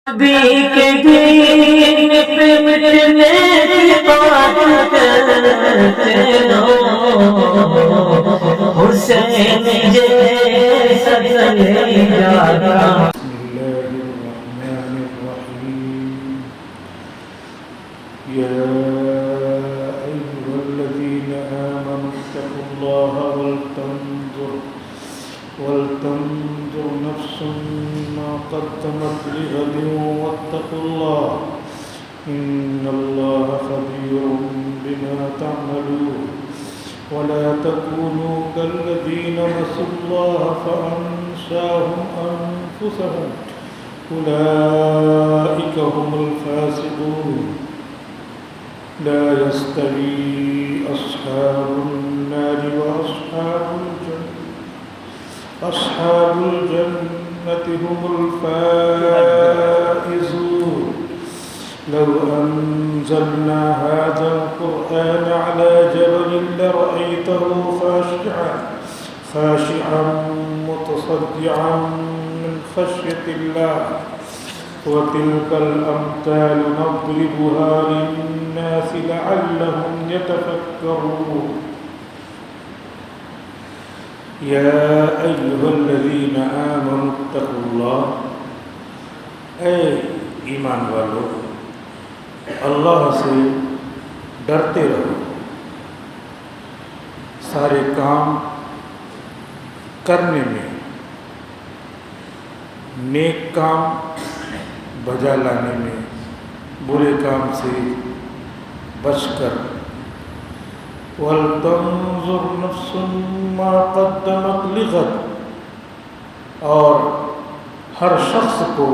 نبی کے دین پہ مٹنے کی بات کرتے رہو، حسین جیسا نہیں جاتا۔ بسم اللہ الرحمن الرحیم۔ یا ایھا الذین آمنوا اتقوا اللہ ولتنظر نفس ما قدمت لغد واتقوا اللہ ان اللہ خبیر بما تعملون ولا تكونوا كالذين نسوا الله فأنساهم أنفسهم أولئك هم الفاسقون لا يستوي أصحاب النار وأصحاب الجنة هم الفائزون لو أنزلنا هذا القرآن على جبل لرأيته خاشعا متصدعا من خشية الله وتلك الأمثال نضربها للناس لعلهم يتفكرون يا أيها الذين آمنوا اتقوا الله اے ایمان والو اللہ سے ڈرتے رہو، سارے کام کرنے میں، نیک کام بجا لانے میں، برے کام سے بچ کر۔ وَلْتَنظُرْ نَفْسٌ مَا قَدَّمَتْ لِغَدٍ، اور ہر شخص کو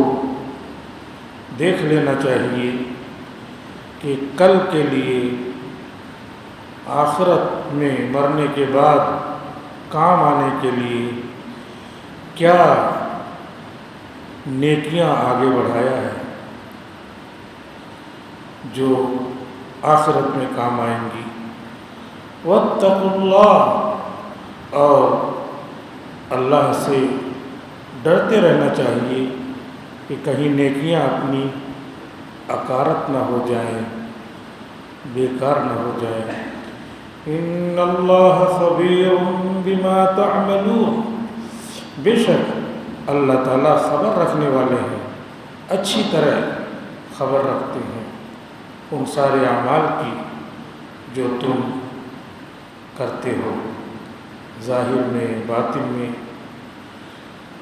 دیکھ لینا چاہیے کہ کل کے لیے، آخرت میں مرنے کے بعد کام آنے کے لیے کیا نیکیاں آگے بڑھایا ہے جو آخرت میں کام آئیں گی۔ واتقوا اللہ، اور اللہ سے ڈرتے رہنا چاہیے کہ کہیں نیکیاں اپنی اکارت نہ ہو جائیں، بیکار نہ ہو جائیں۔ ان اللہ خبیر بما تعملون، بے شک اللہ تعالیٰ خبر رکھنے والے ہیں، اچھی طرح خبر رکھتے ہیں ان سارے اعمال کی جو تم کرتے ہو، ظاہر میں باطن میں۔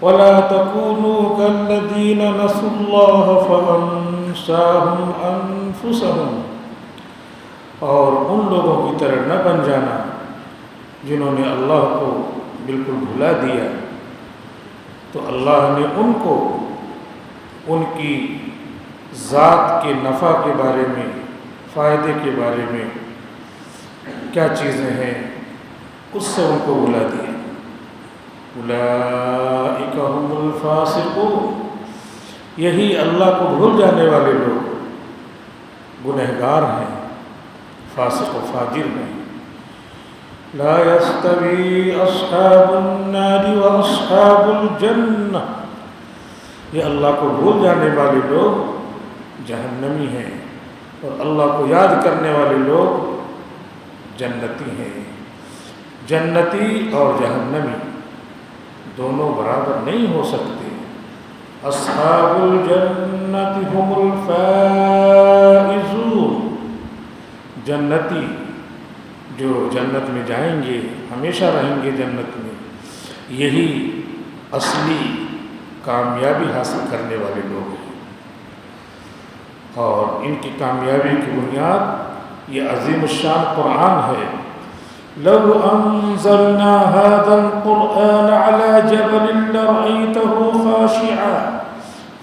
وَلَا تَكُونُوا كَالَّذِينَ نَسُوا اللَّهَ فَأَنسَاهُمْ أَنفُسَهُمْ، اور ان لوگوں کی طرح نہ بن جانا جنہوں نے اللہ کو بالکل بھلا دیا، تو اللہ نے ان کو ان کی ذات کے نفع کے بارے میں، فائدے کے بارے میں کیا چیزیں ہیں اس سے ان کو بھلا دیا۔ اولئک هم الفاسقون، یہی اللہ کو بھول جانے والے لوگ گنہگار ہیں، فاسق و فاجر ہیں۔ لا يستوي اصحاب النار واصحاب الجنہ، یہ اللہ کو بھول جانے والے لوگ جہنمی ہیں، اور اللہ کو یاد کرنے والے لوگ جنتی ہیں۔ جنتی اور جہنمی دونوں برابر نہیں ہو سکتے۔ اصحاب الجنت هم الفائزون، جنتی جو جنت میں جائیں گے، ہمیشہ رہیں گے جنت میں، یہی اصلی کامیابی حاصل کرنے والے لوگ ہیں، اور ان کی کامیابی کی بنیاد یہ عظیم الشان قرآن ہے۔ لو انزلنا هذا القرآن على جبل لرأيته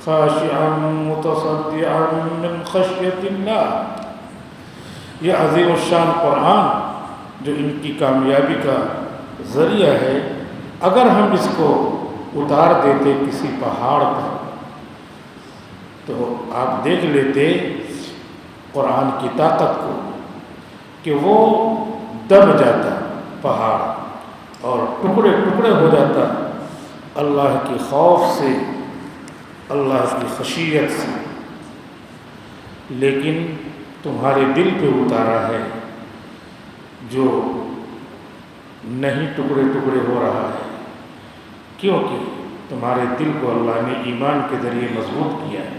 خاشعا متصدعا من خشية الله، یہ عظیم الشان قرآن جو ان کی کامیابی کا ذریعہ ہے، اگر ہم اس کو اتار دیتے کسی پہاڑ پر تو آپ دیکھ لیتے قرآن کی طاقت کو کہ وہ دب جاتا پہاڑ اور ٹکڑے ٹکڑے ہو جاتا اللہ کے خوف سے اللہ کی خشیت سے، لیکن تمہارے دل پہ اتارا ہے جو نہیں ٹکڑے ٹکڑے ہو رہا ہے، کیونکہ تمہارے دل کو اللہ نے ایمان کے ذریعے مضبوط کیا ہے۔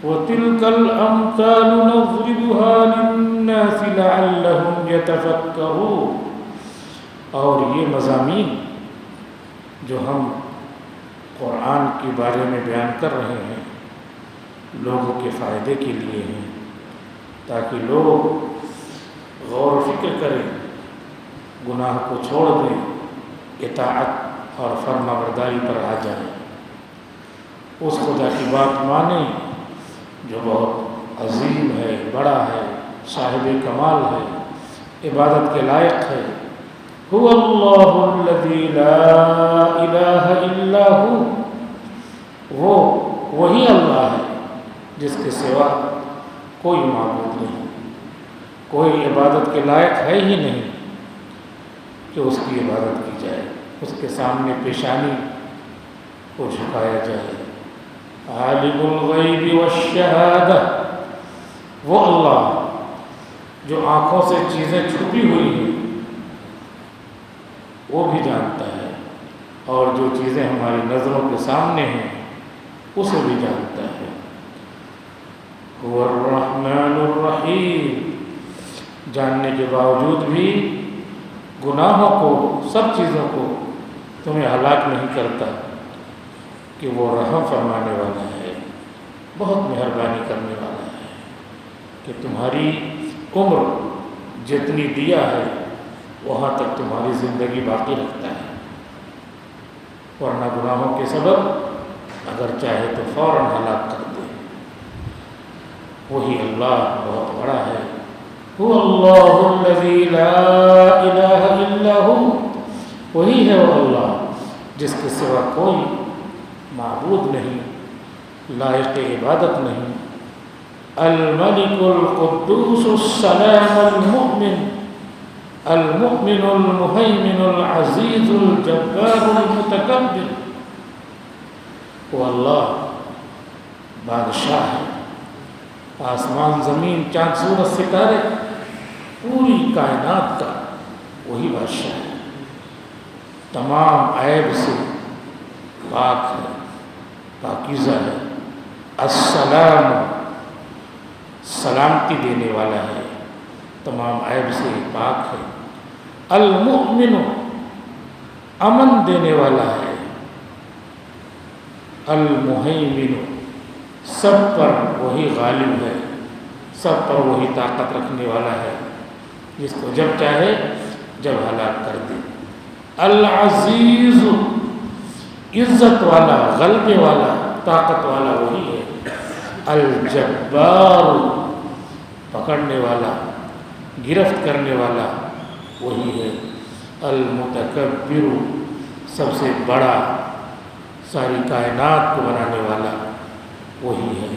وَتِلْكَ الْأَمْثَالُ نَضْرِبُهَا لِلنَّاسِ لَعَلَّهُمْ يَتَفَكَّرُونَ، اور یہ مضامین جو ہم قرآن کے بارے میں بیان کر رہے ہیں لوگوں کے فائدے کے لیے ہیں، تاکہ لوگ غور و فکر کریں، گناہ کو چھوڑ دیں، اطاعت اور فرما برداری پر آ جائیں، اس خدا کی بات مانیں جو بہت عظیم ہے، بڑا ہے، صاحب کمال ہے، عبادت کے لائق ہے۔ هو اللہ الذی لا الہ الا ہو، وہ وہی اللہ ہے جس کے سوا کوئی معبود نہیں، کوئی عبادت کے لائق ہے ہی نہیں کہ اس کی عبادت کی جائے، اس کے سامنے پیشانی کو جھکایا جائے۔ عالم الغیب والشہادہ، وہ اللہ جو آنکھوں سے چیزیں چھپی ہوئی ہیں وہ بھی جانتا ہے، اور جو چیزیں ہماری نظروں کے سامنے ہیں اسے بھی جانتا ہے۔ هو الرحمن الرحیم، جاننے کے باوجود بھی گناہوں کو، سب چیزوں کو تمہیں ہلاک نہیں کرتا کہ وہ رحم فرمانے والا ہے، بہت مہربانی کرنے والا ہے کہ تمہاری عمر جتنی دیا ہے وہاں تک تمہاری زندگی باقی رکھتا ہے، ورنہ گناہوں کے سبب اگر چاہے تو فوراً ہلاک کر دے۔ وہی اللہ بہت بڑا ہے۔ هو اللہ الذی لا الہ الا ہو، وہی ہے وہ اللہ جس کے سوا کوئی معبود نہیں، لائق عبادت نہیں۔ الملک القدوس السلام المؤمن المؤمن المہیمن العزیز الجبار المتکبر، وہ اللہ بادشاہ ہے، آسمان زمین چاند سورج ستارے پوری کائنات کا وہی بادشاہ ہے، تمام عیب سے پاک ہے، پاکیزہ ہے۔ السلام، سلامتی دینے والا ہے، تمام عیب سے پاک ہے۔ المؤمن، امن دینے والا ہے۔ المہیمن، سب پر وہی غالب ہے، سب پر وہی طاقت رکھنے والا ہے، جس کو جب چاہے جب ہلاک کر دے۔ العزیز، عزت والا، غلبے والا، طاقت والا وہی ہے۔ الجبار، پکڑنے والا، گرفت کرنے والا وہی ہے۔ المتکبر، سب سے بڑا، ساری کائنات کو بنانے والا وہی ہے۔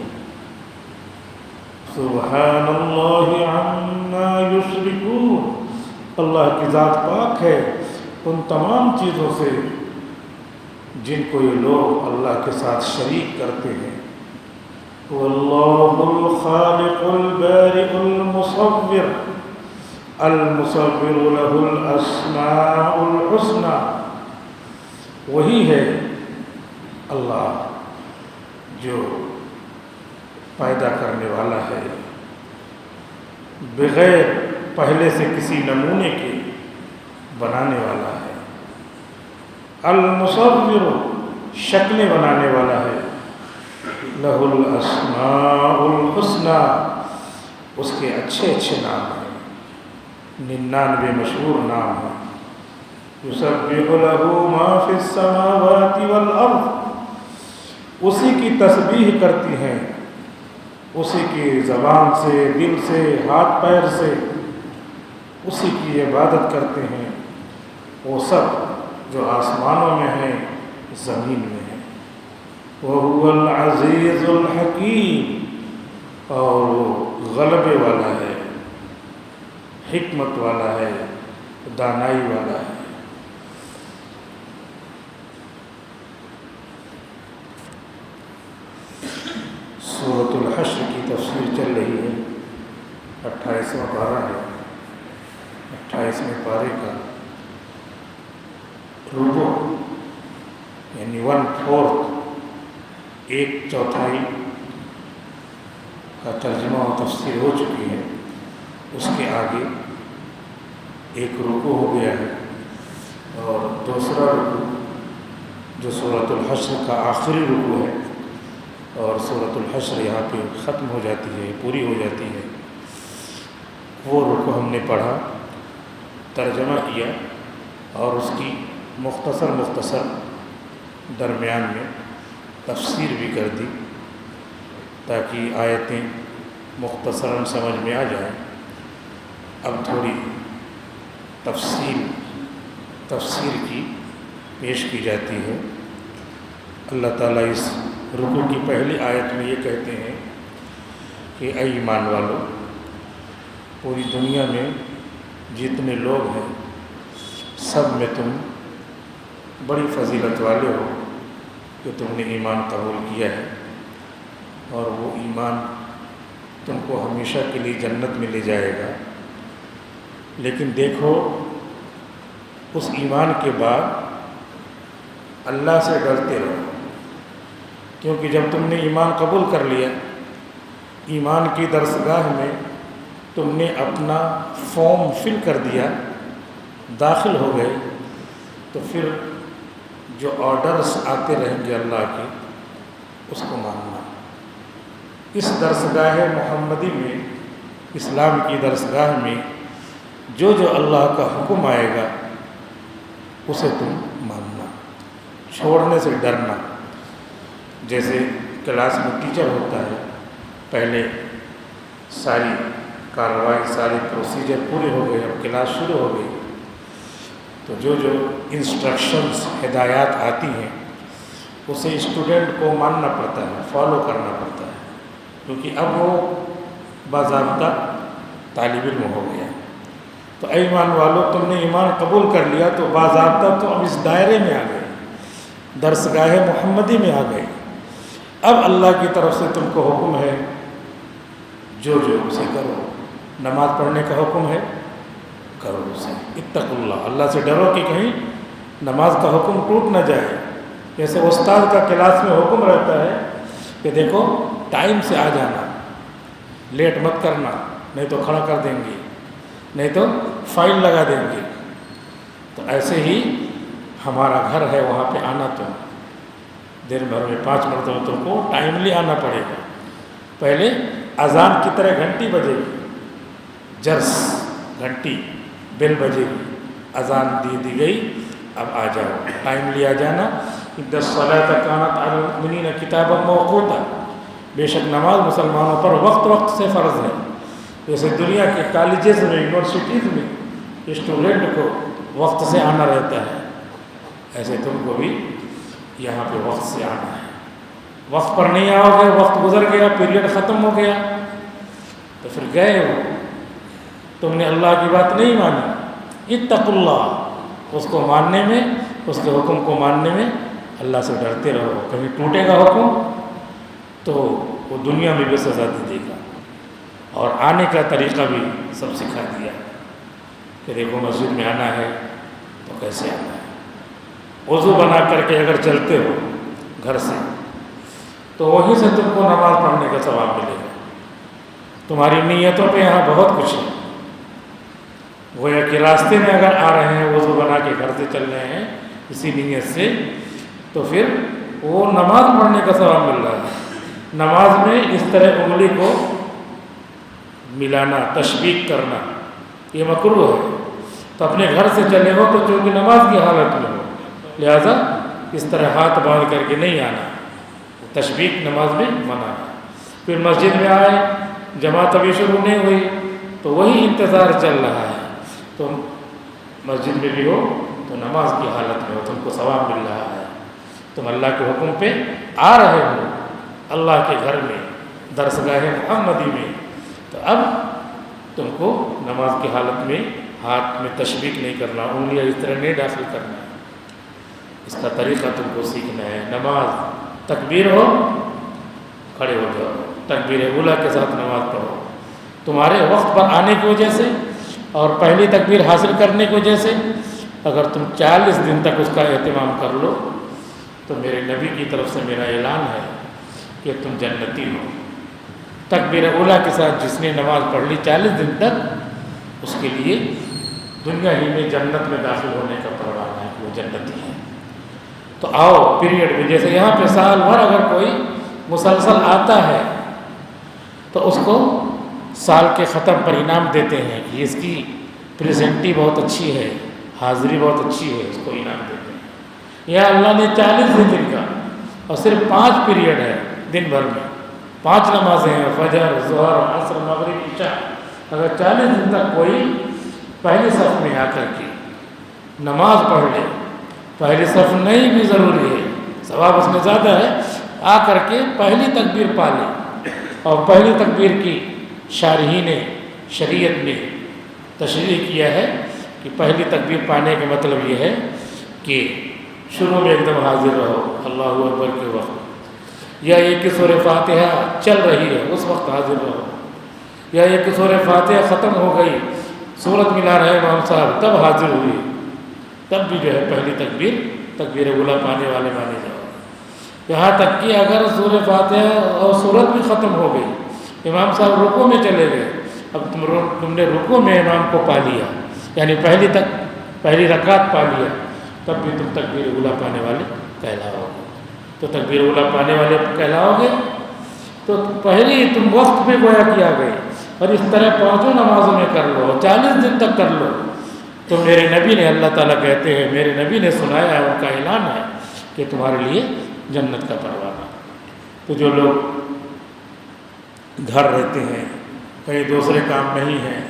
سبحان اللہ عما یشرکون، اللہ کی ذات پاک ہے ان تمام چیزوں سے جن کو یہ لوگ اللہ کے ساتھ شریک کرتے ہیں۔ واللہ الخالق البارئ المصور، المصور له الاسماء الحسنى، وہی ہے اللہ جو پیدا کرنے والا ہے بغیر پہلے سے کسی نمونے کے بنانے والا ہے۔ المصور، شکلیں بنانے والا ہے۔ لہ الاسماء الحسنى، اس کے اچھے اچھے نام ہیں، 99 مشہور نام ہیں۔ یسبح لہ ما فی السماوات والارض، اسی کی تسبیح کرتی ہیں، اسی کی زبان سے، دل سے، ہاتھ پیر سے اسی کی عبادت کرتے ہیں وہ سب جو آسمانوں میں ہیں، زمین میں ہیں۔ وَهُوَ الْعَزِيزُ الْحَكِيمُ، اور وہ غلبے والا ہے، حکمت والا ہے، دانائی والا ہے۔ سورۃ الحشر کی تفسیر چل رہی ہے، 28واں پارہ ہے۔ 28ویں پارے کا ربع یعنی 1/4 ایک چوتھائی کا ترجمہ و تفسیر ہو چکی ہے۔ اس کے آگے ایک رکوع ہو گیا ہے، اور دوسرا رکوع جو سورۃ الحشر کا آخری رکوع ہے، اور سورۃ الحشر یہاں پہ ختم ہو جاتی ہے، پوری ہو جاتی ہے، وہ رکوع ہم نے پڑھا، ترجمہ کیا، اور اس کی مختصر درمیان میں تفسیر بھی کر دی تاکہ آیتیں مختصراً سمجھ میں آ جائیں۔ اب تھوڑی تفسیر کی پیش کی جاتی ہے۔ اللہ تعالیٰ اس رکوع کی پہلی آیت میں یہ کہتے ہیں کہ اے ایمان والو، پوری دنیا میں جتنے لوگ ہیں سب میں تم بڑی فضیلت والے ہو کہ تم نے ایمان قبول کیا ہے، اور وہ ایمان تم کو ہمیشہ کے لیے جنت میں لے جائے گا۔ لیکن دیکھو، اس ایمان کے بعد اللہ سے ڈرتے رہو، کیونکہ جب تم نے ایمان قبول کر لیا، ایمان کی درسگاہ میں تم نے اپنا فارم فل کر دیا، داخل ہو گئے، تو پھر جو آرڈرز آتے رہیں گے اللہ کے، اس کو ماننا۔ اس درسگاہ محمدی میں، اسلام کی درسگاہ میں جو اللہ کا حکم آئے گا اسے تم ماننا، چھوڑنے سے ڈرنا۔ جیسے کلاس میں ٹیچر ہوتا ہے، پہلے ساری کارروائی، سارے پروسیجر پورے ہو گئے، اب کلاس شروع ہو گئی، تو جو انسٹرکشنز، ہدایات آتی ہیں اسے اسٹوڈنٹ کو ماننا پڑتا ہے، فالو کرنا پڑتا ہے، کیونکہ اب وہ باضابطہ طالب علم ہو گیا۔ تو اے ایمان والو، تم نے ایمان قبول کر لیا تو باضابطہ تو اب اس دائرے میں آ گئے، درسگاہ محمدی میں آ گئے۔ اب اللہ کی طرف سے تم کو حکم ہے، جو اسے کرو۔ نماز پڑھنے کا حکم ہے، کرو اسے۔ اتقوا اللہ، اللہ سے ڈرو کہ کہیں نماز کا حکم ٹوٹ نہ جائے۔ جیسے استاد کا کلاس میں حکم رہتا ہے کہ دیکھو ٹائم سے آ جانا، لیٹ مت کرنا، نہیں تو کھڑا کر دیں گے، نہیں تو فائن لگا دیں گے۔ تو ایسے ہی ہمارا گھر ہے، وہاں پہ آنا تو دن بھر میں 5 مرتبہ تم کو ٹائملی آنا پڑے گا۔ پہلے اذان کی طرح گھنٹی بجے گی، جرس گھنٹی بیل بجے گی، اذان دی گئی، اب آ جاؤ، ٹائملی آ جانا۔ ان الصلاۃ کانت علی المؤمنین کتابا موقوتا، بے شک نماز مسلمانوں پر وقت سے فرض ہے۔ جیسے دنیا کے کالجز میں، یونیورسٹیز میں اسٹوڈنٹ کو وقت سے آنا رہتا ہے، ایسے تم کو بھی یہاں پہ وقت سے آنا ہے۔ وقت پر نہیں آؤ گے، وقت گزر گیا، پیریڈ ختم ہو گیا، تو پھر گئے ہو، تم نے اللہ کی بات نہیں مانی۔ اتقوا اللہ، اس کو ماننے میں، اس کے حکم کو ماننے میں اللہ سے ڈرتے رہو۔ کہیں ٹوٹے گا حکم تو وہ دنیا میں بھی سزا دے دے گا، اور آنے کا طریقہ بھی سب سکھا دیا کہ دیکھو مسجد میں آنا ہے تو کیسے آنا ہے۔ وضو بنا کر کے اگر چلتے ہو گھر سے تو وہیں سے تم کو نماز پڑھنے کا ثواب ملے گا۔ تمہاری نیتوں پہ یہاں بہت کچھ ہے۔ گویا کہ راستے میں اگر آ رہے ہیں، وضو بنا کے گھر سے چل رہے ہیں اسی نیت سے، تو پھر وہ نماز پڑھنے کا ثواب مل رہا ہے۔ نماز میں اس طرح انگلی کو ملانا، تشبیک کرنا، یہ مکروہ ہے۔ تو اپنے گھر سے چلے ہو تو چونکہ نماز کی حالت میں ہو، لہذا اس طرح ہاتھ باندھ کر کے نہیں آنا، تشبیک نماز میں منع ہے۔ پھر مسجد میں آئے، جماعت ابھی شروع نہیں ہوئی، تو وہی انتظار چل رہا ہے، تو مسجد میں بھی ہو تو نماز کی حالت میں ہو، تم کو ثواب مل رہا ہے۔ تم اللہ کے حکم پہ آ رہے ہو، اللہ کے گھر میں، درسگاہ محمدی میں، تو اب تم کو نماز کی حالت میں ہاتھ میں تشبیک نہیں کرنا، انگلیاں اس طرح نہیں داخل کرنا، اس کا طریقہ تم کو سیکھنا ہے۔ نماز تکبیر ہو، کھڑے ہو جاؤ، تکبیر اولیٰ کے ساتھ نماز پڑھو. تمہارے وقت پر آنے کی وجہ سے اور پہلی تکبیر حاصل کرنے کی وجہ سے اگر تم 40 دن تک اس کا اہتمام کر لو تو میرے نبی کی طرف سے میرا اعلان ہے کہ تم جنتی ہو. تکبیر اولیٰ کے ساتھ جس نے نماز پڑھ لی 40 دن تک اس کے لیے دنیا ہی میں جنت میں داخل ہونے کا پروانہ ہے کہ وہ جنتی ہے. تو آؤ پیریڈ میں، جیسے یہاں پہ سال بھر اگر کوئی مسلسل آتا ہے تو اس کو سال کے ختم پر انعام دیتے ہیں کہ اس کی پریزنٹی بہت اچھی ہے، حاضری بہت اچھی ہے، اس کو انعام دیتے ہیں. یہاں اللہ نے 40 دن کا اور صرف 5 پیریڈ ہے دن بھر میں، 5 نمازیں ہیں، فجر، ظہر، عصر، مغرب، عشاء. اگر 40 دن تک کوئی پہلی صف میں آ کر کے نماز پڑھ لے، پہلی صف نہیں بھی ضروری ہے، ثواب اس میں زیادہ ہے، آ کر کے پہلی تکبیر پا لے. اور پہلی تکبیر کی شارحین شریعت نے تشریح کیا ہے کہ پہلی تکبیر پانے کا مطلب یہ ہے کہ شروع میں ایک دم حاضر رہو اللہ اکبر کے وقت، یا یہ کہ سورہ فاتحہ چل رہی ہے اس وقت حاضر رہو، یا یہ کہ سورہ فاتحہ ختم ہو گئی سورت ملا رہے امام صاحب تب حاضر ہوئی، تب بھی جو ہے پہلی تکبیر اولیٰ پانے والے مانے جاؤ. یہاں تک کہ اگر سورہ فاتحہ اور سورت بھی ختم ہو گئی، امام صاحب رکوع میں چلے گئے، اب تم نے رکوع میں امام کو پا لیا، یعنی پہلی رکعت پا لیا، تب بھی تم تکبیر اولیٰ پانے والے کہلاؤ گے. تو تکبیر اولیٰ پانے والے کہلاؤ گے تو پہلی تم وقت میں گویا کیا گئے. اور اس طرح 5 نمازوں میں کر لو، 40 دن تک کر لو تو میرے نبی نے، اللہ تعالیٰ کہتے ہیں میرے نبی نے سنایا ہے، ان کا اعلان ہے کہ تمہارے لیے جنت کا پروانہ. تو جو لوگ گھر رہتے ہیں، کہیں دوسرے کام نہیں ہیں،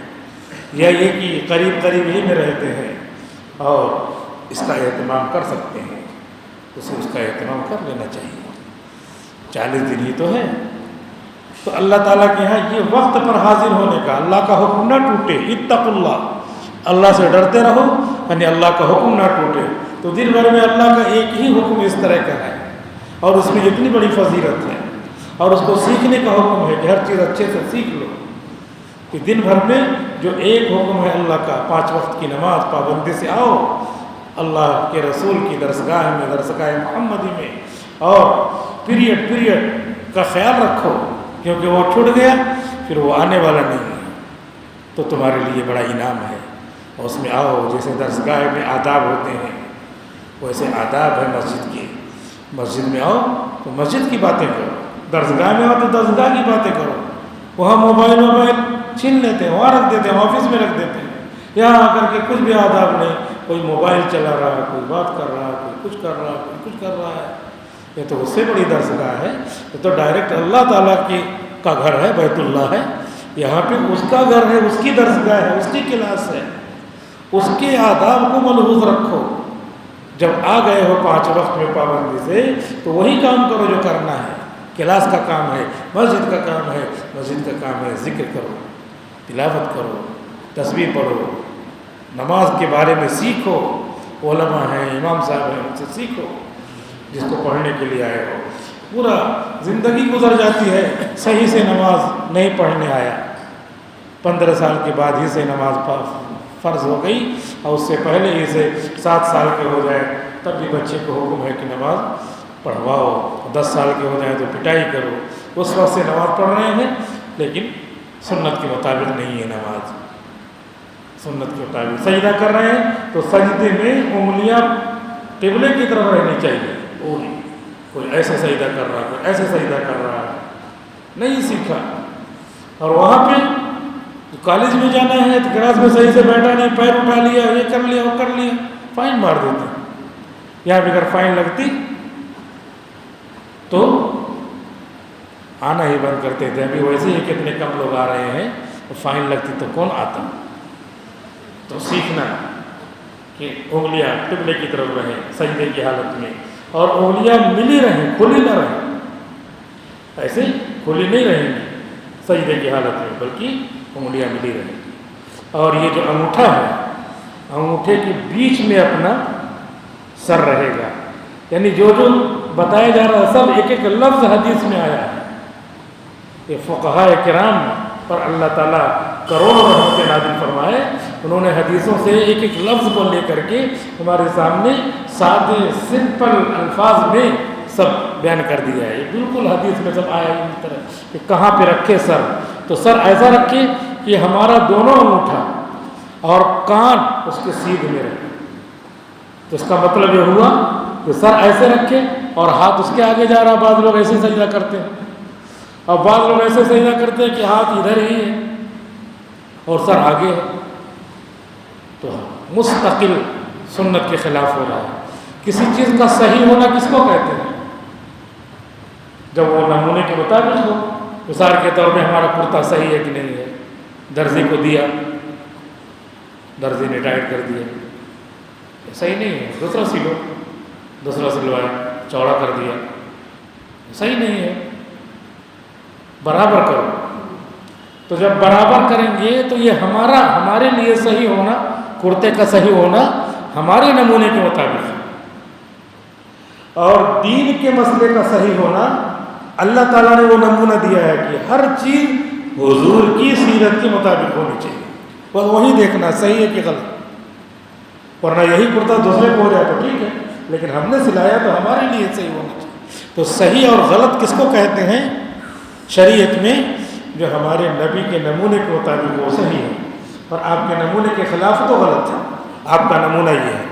یا یہ کہ قریب ہی میں رہتے ہیں اور اس کا اہتمام کر سکتے ہیں، اسے اس کا اہتمام کر لینا چاہیے. 40 دن ہی تو ہے. تو اللہ تعالیٰ کے یہاں یہ وقت پر حاضر ہونے کا، اللہ کا حکم نہ ٹوٹے، اتقوا اللہ، اللہ سے ڈرتے رہو، یعنی اللہ کا حکم نہ ٹوٹے. تو دن بھر میں اللہ کا ایک ہی حکم اس طرح کا ہے اور اس میں اتنی بڑی فضیلت ہے اور اس کو سیکھنے کا حکم ہے کہ ہر چیز اچھے سے سیکھ لو. کہ دن بھر میں جو ایک حکم ہے اللہ کا، 5 وقت کی نماز پابندی سے آؤ اللہ کے رسول کی درسگاہ میں، درسگاہ محمدی میں، اور پیریڈ کا خیال رکھو کیونکہ وہ چھوٹ گیا پھر وہ آنے والا نہیں ہے. تو تمہارے لیے بڑا انعام ہے اور اس میں آؤ. جیسے درسگاہ میں آداب ہوتے ہیں ویسے آداب ہے مسجد کے. مسجد میں آؤ تو مسجد کی باتیں کرو، درسگاہ میں آؤ تو درسگاہ کی باتیں کرو. وہاں موبائل چھین لیتے ہیں، وہاں رکھ دیتے ہیں، آفس میں رکھ دیتے ہیں. یہاں آ کر کے کچھ بھی آداب نہیں، کوئی موبائل چلا رہا ہے، کوئی بات کر رہا ہے، کوئی کچھ کر رہا ہے، کوئی کچھ کر رہا ہے. یہ تو اس سے بڑی درسگاہ ہے. یہ تو ڈائریکٹ اللہ تعالیٰ کا گھر ہے، بیت اللہ ہے. یہاں پہ اس کا گھر ہے، اس کی درسگاہ ہے، اس کی کلاس ہے. اس کے آداب کو ملحوظ رکھو. جب آ گئے ہو 5 وقت میں پابندی سے تو وہی کام کرو جو کرنا ہے. کلاس کا کام ہے، مسجد کا کام ہے، مسجد کا کام ہے ذکر کرو، تلاوت کرو، تسبیح پڑھو، نماز کے بارے میں سیکھو. علماء ہیں، امام صاحب ہیں، ان سے سیکھو جس کو پڑھنے کے لیے آئے ہو. پورا زندگی گزر جاتی ہے صحیح سے نماز نہیں پڑھنے آیا، 15 سال کے بعد ہی سے نماز فرض ہو گئی اور اس سے پہلے ہی سے 7 سال کے ہو جائے تب بھی بچے کو حکم ہے کہ نماز پڑھواؤ. 10 سال کے ہو جائیں تو پٹائی کرو. اس وقت سے نماز پڑھ رہے ہیں لیکن سنت کے مطابق نہیں ہے نماز. سنت کے مطابق سجدہ کر رہے ہیں تو سجدے میں انگلیاں قبلے کی طرف رہنی چاہیے. کوئی ایسا سجدہ کر رہا ہے، کوئی ایسا سجدہ کر رہا ہے، نہیں سیکھا. اور وہاں پہ کالج میں جانا ہے تو کلاس میں صحیح سے بیٹھا نہیں، پیر اٹھا لیا، یہ کر لیا، وہ کر لیا، فائن مار دیتے. یہاں بھی اگر فائن لگتی تو آنا ہی بند کرتے تھے. ابھی ویسے ہی کتنے کم لوگ آ رہے ہیں، تو فائن لگتی تو کون آتا. تو سیکھنا کہ انگلیاں قبلے کی طرف رہیں سجدے کی حالت میں، اور انگلیاں ملی رہیں، کھلی نہ رہیں. ایسے کھلی نہیں رہیں گی سجدے کی حالت میں، بلکہ انگلیاں ملی رہیں. اور یہ جو انگوٹھا ہے، انگوٹھے کے بیچ میں اپنا سر رہے گا. یعنی جو بتایا جا رہا ہے سب ایک ایک لفظ حدیث میں آیا ہے. یہ فقہاء کرام پر اللہ تعالیٰ کروڑوں رحمتیں نازل فرمائے، انہوں نے حدیثوں سے ایک ایک لفظ کو لے کر کے ہمارے سامنے سادے سمپل الفاظ میں سب بیان کر دیا ہے۔ یہ بالکل حدیث میں سب آیا اس طرح کہ کہاں پہ رکھے سر، تو سر ایسا رکھے کہ ہمارا دونوں انگوٹھا اور کان اس کے سیدھ میں رکھے۔ تو اس کا مطلب یہ ہوا کہ سر ایسے رکھے اور ہاتھ اس کے آگے جا رہا۔ بعض لوگ ایسے سجدہ کرتے ہیں اور بعض لوگ ایسے سجدہ کرتے ہیں کہ ہاتھ ادھر ہی ہے اور سر آگے ہے، تو مستقل سنت کے خلاف ہو رہا ہے۔ کسی چیز کا صحیح ہونا کس کو کہتے ہیں؟ جب وہ نمونے کے مطابق ہو۔ مثال کے طور پہ ہمارا کرتا صحیح ہے کہ نہیں ہے، درزی کو دیا، درزی نے ٹائٹ کر دیا، صحیح نہیں ہے، دوسرا سلو، دوسرا سلوایا، چوڑا کر دیا، صحیح نہیں ہے، برابر کرو۔ تو جب برابر کریں گے تو یہ ہمارے لیے صحیح ہونا، کرتے کا صحیح ہونا ہمارے نمونے کے مطابق ہے، اور دین کے مسئلے کا صحیح ہونا اللہ تعالیٰ نے وہ نمونہ دیا ہے کہ ہر چیز حضور کی سیرت کے مطابق ہونی چاہیے، بس وہی دیکھنا صحیح ہے کہ غلط، ورنہ یہی کرتا دوسرے کو ہو جائے تو ٹھیک ہے، لیکن ہم نے سلایا تو ہمارے لیے صحیح ہونا چاہیے۔ تو صحیح اور غلط کس کو کہتے ہیں شریعت میں؟ جو ہمارے نبی کے نمونے کے مطابق وہ صحیح ہے، اور آپ کے نمونے کے خلاف تو غلط ہے۔ آپ کا نمونہ یہ ہے،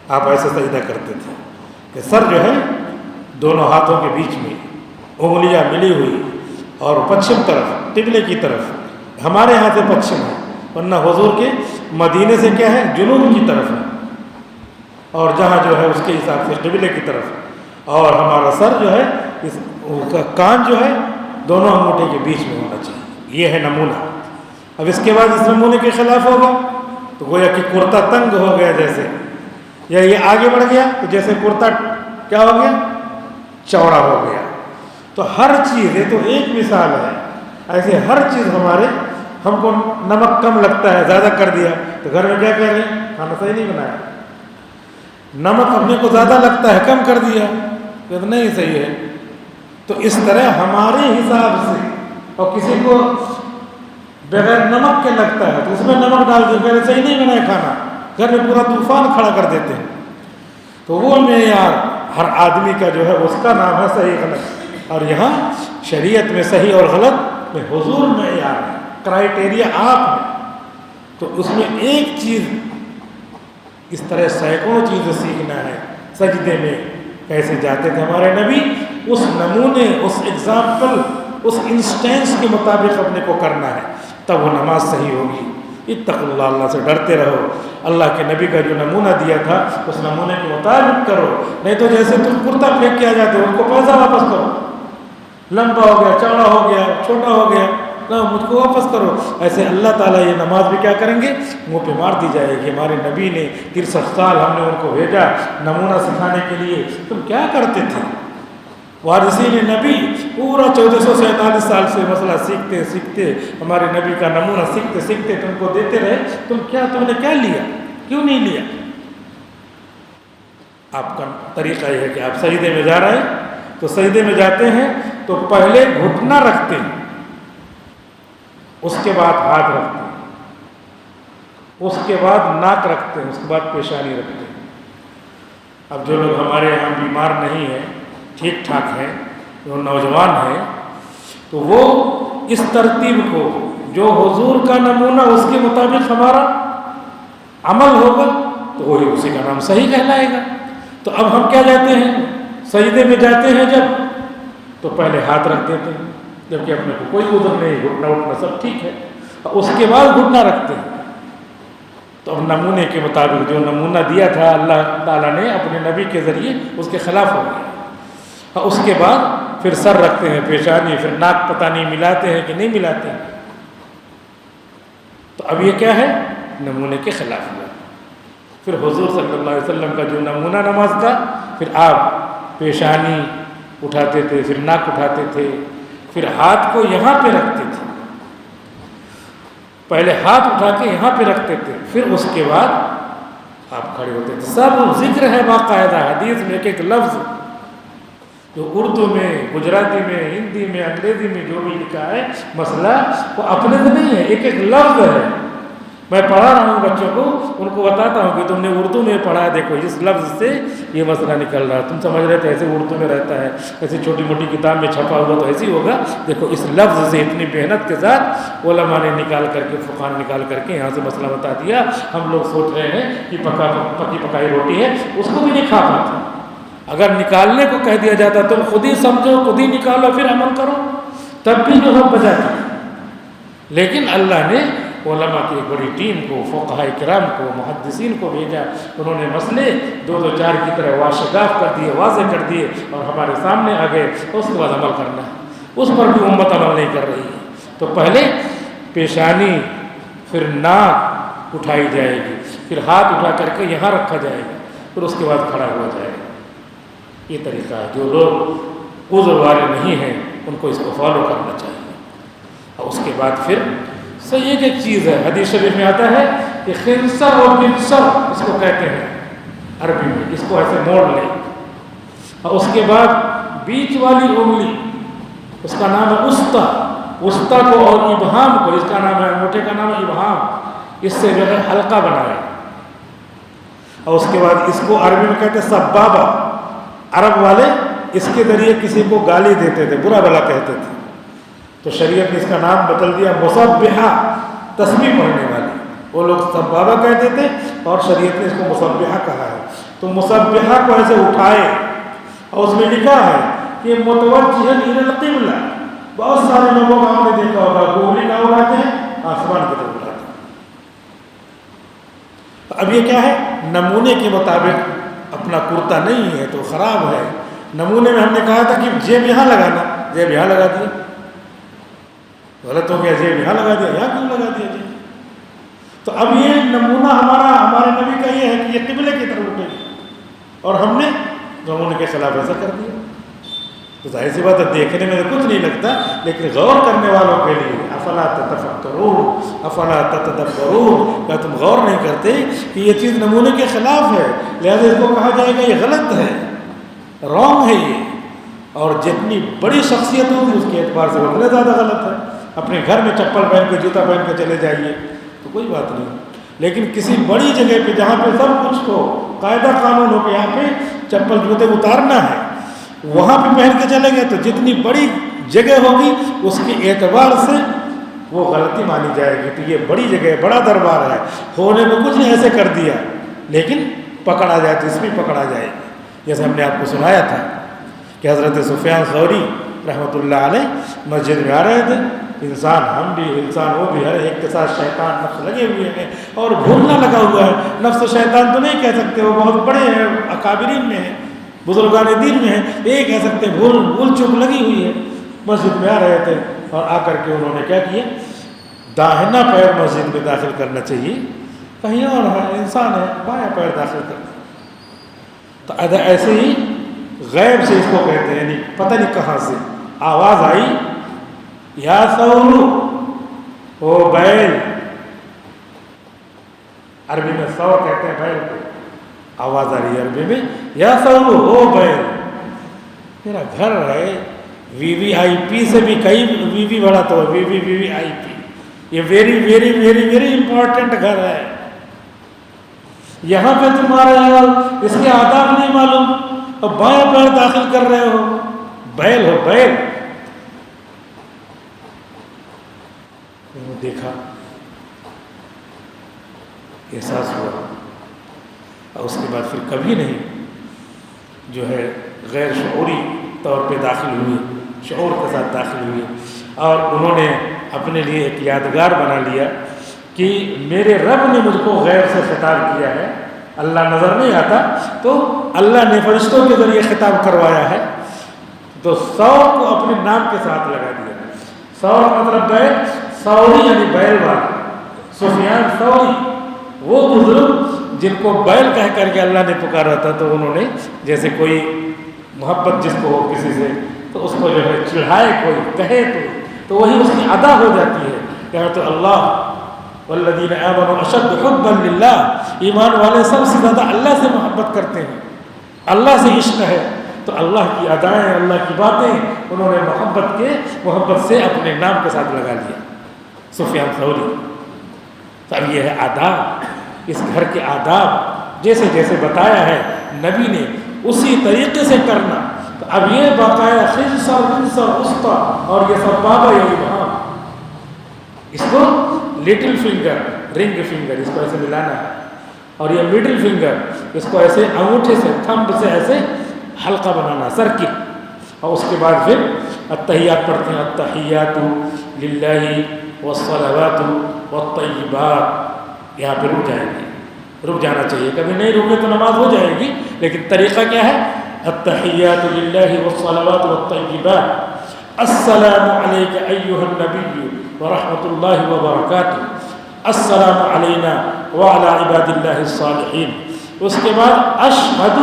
آپ ایسے سجدہ کرتے تھے کہ سر جو ہے دونوں ہاتھوں کے بیچ میں، انگلیاں ملی ہوئی، اور پچھم طرف قبلے کی طرف، ہمارے یہاں سے پچھم ہے، ورنہ حضور کے مدینے سے کیا ہے جنوب کی طرف ہے، اور جہاں جو ہے اس کے حساب سے قبلے کی طرف، اور ہمارا سر جو ہے اس کا کان جو ہے دونوں انگوٹھے کے بیچ میں ہونا چاہیے۔ یہ ہے نمونہ۔ اب اس کے بعد اس نمونے کے خلاف ہوگا تو گویا کہ کرتا تنگ ہو گیا جیسے، یا یہ آگے بڑھ گیا تو جیسے کرتا کیا ہو گیا چوڑا ہو گیا۔ تو ہر چیز، یہ تو ایک مثال ہے، ایسے ہر چیز ہم کو نمک کم لگتا ہے، زیادہ کر دیا تو گھر میں کیا کہہ رہے ہیں کھانا صحیح نہیں بنایا۔ نمک اپنے کو زیادہ لگتا ہے، کم کر دیا تو نہیں صحیح ہے۔ تو اس طرح ہمارے حساب سے، اور کسی کو بغیر نمک کے لگتا ہے تو اس میں نمک ڈال دے، پہلے صحیح نہیں بنایا کھانا، گھر میں پورا طوفان کھڑا کر دیتے ہیں۔ تو وہ معیار ہر آدمی کا جو ہے اس کا نام ہے صحیح غلط، اور یہاں شریعت میں صحیح اور غلط میں حضور معیار ہے، کرائیٹیریا آپ ہے۔ تو اس میں ایک چیز، اس طرح سینکڑوں چیزیں سیکھنا ہے۔ سجدے میں کیسے جاتے تھے ہمارے نبی، اس نمونے، اس ایگزامپل، اس انسٹینس کے مطابق اپنے کو کرنا ہے، تب وہ نماز صحیح ہوگی۔ اتقوا اللہ، اللہ سے ڈرتے رہو، اللہ کے نبی کا جو نمونہ دیا تھا اس نمونے کے مطابق کرو، نہیں تو جیسے تم کرتا پھینک کے آ جاتے ہو، ان کو پیسہ واپس کرو، لمبا ہو گیا، چوڑا ہو گیا، چھوٹا ہو گیا، نہ مجھ کو واپس کرو۔ ایسے اللہ تعالیٰ یہ نماز بھی کیا کریں گے، منہ پہ مار دی جائے گی۔ ہمارے نبی نے 63 سال ہم نے ان کو بھیجا نمونہ سکھانے کے لیے، تم کیا کرتے تھے؟ وارثین نبی پورا 1447 سال سے مسئلہ سیکھتے سیکھتے، ہمارے نبی کا نمونہ سیکھتے سیکھتے تم کو دیتے رہے، تم نے کیا لیا، کیوں نہیں لیا؟ آپ کا طریقہ یہ ہے کہ آپ سجدے میں جا رہے ہیں تو سجدے میں جاتے ہیں تو پہلے گھٹنا رکھتے ہیں، اس کے بعد ہاتھ رکھتے ہیں، اس کے بعد ناک رکھتے ہیں، اس کے بعد پیشانی رکھتے ہیں۔ اب جو لوگ ہمارے یہاں بیمار نہیں ہیں، ٹھیک ٹھاک ہیں، جو نوجوان ہیں، تو وہ اس ترتیب کو، جو حضور کا نمونہ اس کے مطابق ہمارا عمل ہوگا تو وہی اسی کا نام صحیح کہلائے گا۔ تو اب ہم کیا جاتے ہیں، سجدے میں جاتے ہیں جب، تو پہلے ہاتھ رکھ دیتے ہیں، جبکہ اپنے کو کوئی عذر نہیں، گھٹنا اٹھنا سب ٹھیک ہے، اس کے بعد گھٹنا رکھتے ہیں۔ تو اب نمونے کے مطابق جو نمونہ دیا تھا اللہ تعالیٰ نے اپنے نبی کے ذریعے، اس کے خلاف ہو گیا۔ اس کے بعد پھر سر رکھتے ہیں، پیشانی، پھر ناک پتہ نہیں ملاتے ہیں کہ نہیں ملاتے ہیں۔ تو اب یہ کیا ہے، نمونے کے خلاف ہوا۔ پھر حضور صلی اللہ علیہ وسلم کا جو نمونہ نماز تھا، پھر آپ پیشانی اٹھاتے تھے، پھر ناک اٹھاتے تھے، پھر ہاتھ کو یہاں پہ رکھتے تھے، پہلے ہاتھ اٹھا کے یہاں پہ رکھتے تھے، پھر اس کے بعد آپ کھڑے ہوتے تھے۔ سب ذکر ہے باقاعدہ حدیث میں، ایک ایک لفظ جو اردو میں، گجراتی میں، ہندی میں، انگریزی میں جو بھی لکھا ہے مسئلہ وہ اپنے سے نہیں ہے، ایک ایک لفظ ہے۔ میں پڑھا رہا ہوں بچوں کو، ان کو بتاتا ہوں کہ تم نے اردو میں پڑھا ہے، دیکھو اس لفظ سے یہ مسئلہ نکل رہا ہے، تم سمجھ رہے تھے ایسے اردو میں رہتا ہے، ایسے چھوٹی موٹی کتاب میں چھپا ہوا تو ایسے ہی ہوگا، دیکھو اس لفظ سے اتنی محنت کے ساتھ علماء نے نکال کر کے، فقہاء نے نکال کر کے یہاں سے مسئلہ بتا دیا۔ ہم لوگ سوچ رہے ہیں کہ پکی پکائی روٹی ہے، اس کو بھی نہیں کھا پاتے۔ اگر نکالنے کو کہہ دیا جاتا تم خود ہی سمجھو، خود ہی نکالو، پھر عمل کرو، تب بھی جو ہم بجاتے ہیں۔ لیکن اللہ نے علماء کی ایک بڑی ٹیم کو، فقہاء کرام کو، محدثین کو بھیجا، انہوں نے مسئلے دو دو چار کی طرح واشگاف کر دیے، واضح کر دیے اور ہمارے سامنے آ گئے۔ اس کے بعد عمل کرنا ہے، اس پر بھی امت عمل نہیں کر رہی ہے۔ تو پہلے پیشانی، پھر ناک اٹھائی جائے گی، پھر ہاتھ اٹھا کر کے یہاں رکھا جائے گا، پھر اس کے بعد کھڑا ہوا جائے گا۔ یہ طریقہ ہے۔ جو لوگ عذر والے نہیں ہیں ان کو اس کو فالو کرنا چاہیے۔ اور اس کے بعد پھر صحیح ایک چیز ہے، حدیث شریف میں آتا ہے کہ خنصر اور بنصر اس کو کہتے ہیں عربی میں، اس کو ایسے موڑ لیں۔ اور اس کے بعد بیچ والی انگلی، اس کا نام ہے وسطی، وسطی کو اور ابہام کو، اس کا نام ہے انگوٹھے کا نام ہے ابہام، اس سے جو ہے حلقہ بنائے۔ اور اس کے بعد اس کو عربی میں کہتے ہیں سبابہ۔ عرب والے اس کے ذریعے کسی کو گالی دیتے تھے، برا بلا کہتے تھے، تو شریعت نے اس کا نام بدل دیا مصبحہ، تسبیح پڑھنے والی۔ وہ لوگ سبابہ کہتے تھے اور شریعت نے اس کو مصبحہ کہا ہے۔ تو مصبحہ کو ایسے اٹھائے اور اس میں لکھا ہے کہ متوجہ الی القبلہ۔ بہت سارے لوگوں کا ہم نے دیکھا ہوگا گولی نہ اڑاتے ہیں، آسمان کی طرف اڑاتے ہیں۔ اب یہ کیا ہے؟ نمونے کے مطابق اپنا کرتا نہیں ہے تو خراب ہے۔ نمونے میں ہم نے کہا تھا کہ جیب یہاں لگانا، جیب یہاں لگا دیا، غلط ہو گیا، جیب یہاں لگا دیا، یہاں کیوں لگا دیا جیب؟ تو اب یہ نمونہ ہمارے نبی کا یہ ہے کہ یہ قبلے کی طرف اٹھے گی، اور ہم نے نمونے کے خلاف ایسا کر دیا۔ تو ظاہر سی بات ہے دیکھنے میں تو کچھ نہیں لگتا، لیکن غور کرنے والوں کے لیے افلا تتفکرون افلا تتدبرون، کیا تم غور نہیں کرتے کہ یہ چیز نمونے کے خلاف ہے، لہذا اس کو کہا جائے گا یہ غلط ہے، رانگ ہے یہ۔ اور جتنی بڑی شخصیت ہوگی اس کے اعتبار سے اتنا زیادہ غلط ہے۔ اپنے گھر میں چپل پہن کے، جوتا پہن کے چلے جائیے تو کوئی بات نہیں، لیکن کسی بڑی جگہ پہ جہاں پہ سب کچھ ہو، قاعدہ قانون ہو کہ یہاں پہ چپل جوتے اتارنا ہے، وہاں پہ پہن کے چلے گئے تو جتنی بڑی جگہ ہوگی اس کے اعتبار سے وہ غلطی مانی جائے گی۔ تو یہ بڑی جگہ ہے، بڑا دربار ہے، ہونے میں کچھ نہیں ایسے کر دیا، لیکن پکڑا جائے تو اس میں پکڑا جائے گی۔ جیسے ہم نے آپ کو سنایا تھا کہ حضرت سفیان ثوری رحمۃ اللہ علیہ مسجد میں آ رہے تھے، انسان، ہم بھی انسان، وہ بھی، ہر ایک کے ساتھ شیطان نفس لگے ہوئے ہیں اور بھولنا لگا ہوا ہے۔ نفس شیطان تو نہیں کہہ سکتے، وہ بہت بڑے ہیں، اکابرین میں ہیں، بزرگان دین میں ہیں، یہ کہہ سکتے ہیں بھول چوک لگی ہوئی ہے۔ مسجد میں آ رہے تھے اور آ کر کے انہوں نے کیا کیا، داہنا پیر مسجد میں داخل کرنا چاہیے، کہیں اور ہے، انسان ہے، بایاں پیر داخل کرنا۔ تو ایسے ہی غیب سے اس کو کہتے ہیں، یعنی پتہ نہیں کہاں سے آواز آئی، یا ثور، او بیل، عربی میں ثور کہتے ہیں بیل کو، آواز آ رہی ہے عربی میں، یا ثور او بیل، میرا گھر ہے، وی وی آئی پی سے بھی کئی وی وی بڑا تو وی وی آئی پی، یہ very very very very important گھر ہے، یہاں پہ تمہارے اس کے آداب نہیں معلوم اور بایاں پیر داخل کر رہے ہو، بیل ہو بیل۔ دیکھا، احساس ہوا، اور اس کے بعد پھر کبھی نہیں جو ہے غیر شعوری طور پہ داخل ہوئی، شعور کے ساتھ داخل ہوئی، اور انہوں نے اپنے لیے ایک یادگار بنا لیا کہ میرے رب نے مجھ کو غیر سے خطاب کیا ہے، اللہ نظر نہیں آتا تو اللہ نے فرشتوں کے ذریعے خطاب کروایا ہے، تو ثور کو اپنے نام کے ساتھ لگا دیا۔ ثور مطلب بیل، ثوری یعنی بیل والا، سفیان ثوری، وہ بزرگ جن کو بیل کہہ کر کے اللہ نے پکارا تھا، تو انہوں نے جیسے کوئی محبت جس کو ہو کسی سے تو اس کو جو ہے چڑھائے، کوئی کہے تو وہی اس کی ادا ہو جاتی ہے۔ کہا تو اللہ والذین آمنوا اشد حبا للہ، ایمان والے سب سے زیادہ اللہ سے محبت کرتے ہیں، اللہ سے عشق ہے، تو اللہ کی ادائیں، اللہ کی باتیں انہوں نے محبت سے اپنے نام کے ساتھ لگا لیا، سفیان ثوری۔ تو اب یہ ہے آداب، اس گھر کے آداب جیسے جیسے بتایا ہے نبی نے اسی طریقے سے کرنا۔ تو اب یہ باقاعدہ خنصر منصر وسطی اور یہ سب بابا یا امام، اس کو لٹل فنگر، رنگ فنگر اس کو ایسے ملانا ہے، اور یہ مڈل فنگر اس کو ایسے انگوٹھے سے، تھمب سے ایسے حلقہ بنانا، سرکل، اور اس کے بعد پھر التحیات پڑھتے ہیں، التحیات للہ والصلوات والطیبات۔ یہاں پہ رک جائیں گے، رک جانا چاہیے، کبھی نہیں رکے تو نماز ہو جائے گی، لیکن طریقہ کیا ہے؟ التحیات للہ والصلوات والطیبات، السلام علیک ایھا النبی ورحمۃ اللہ وبرکاتہ، السلام علینا وعلی عباد اللہ الصالحین۔ اس کے بعد اشہد،